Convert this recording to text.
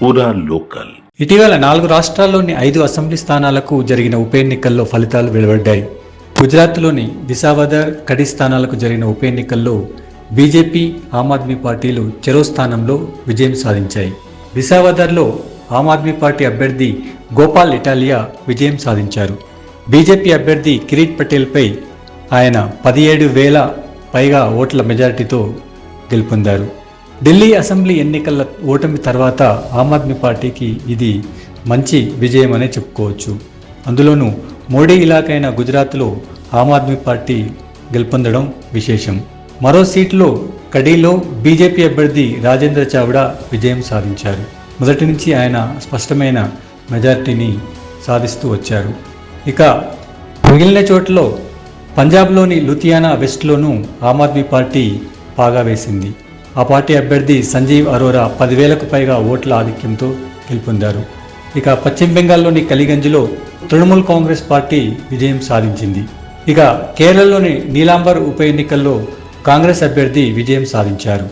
పూరా లోకల్. ఇటీవల 4 రాష్ట్రాల్లోని 5 అసెంబ్లీ స్థానాలకు జరిగిన ఉప ఎన్నికల్లో ఫలితాలు వెలువడ్డాయి. గుజరాత్లోని విసావదర్, కడి స్థానాలకు జరిగిన ఉప ఎన్నికల్లో బీజేపీ, ఆమ్ ఆద్మీ పార్టీలు చెరో స్థానంలో విజయం సాధించాయి. విసావదర్లో ఆమ్ ఆద్మీ పార్టీ అభ్యర్థి గోపాల్ ఇటాలియా విజయం సాధించారు. బీజేపీ అభ్యర్థి కిరీట్ పటేల్పై ఆయన 17,000 పైగా ఓట్ల మెజారిటీతో గెలుపొందారు. ఢిల్లీ అసెంబ్లీ ఎన్నికల ఓటమి తర్వాత ఆమ్ ఆద్మీ పార్టీకి ఇది మంచి విజయం అనే చెప్పుకోవచ్చు. అందులోనూ మోడీ ఇలాకైన గుజరాత్లో ఆమ్ ఆద్మీ పార్టీ గెలుపొందడం విశేషం. మరో సీట్లో కడీలో బీజేపీ అభ్యర్థి రాజేంద్ర చావ్డా విజయం సాధించారు. మొదటి నుంచి ఆయన స్పష్టమైన మెజారిటీని సాధిస్తూ వచ్చారు. ఇక మిగిలిన చోట్లలో పంజాబ్లోని లుధియానా వెస్ట్లోనూ ఆమ్ ఆద్మీ పార్టీ పాగా వేసింది. ఆ పార్టీ అభ్యర్థి సంజీవ్ అరోరా 10,000కు పైగా ఓట్ల ఆధిక్యంతో గెలుపొందారు. ఇక పశ్చిమ బెంగాల్లోని కలిగంజ్లో తృణమూల్ కాంగ్రెస్ పార్టీ విజయం సాధించింది. ఇక కేరళలోని నీలాంబర్ ఉప ఎన్నికల్లో కాంగ్రెస్ అభ్యర్థి విజయం సాధించారు.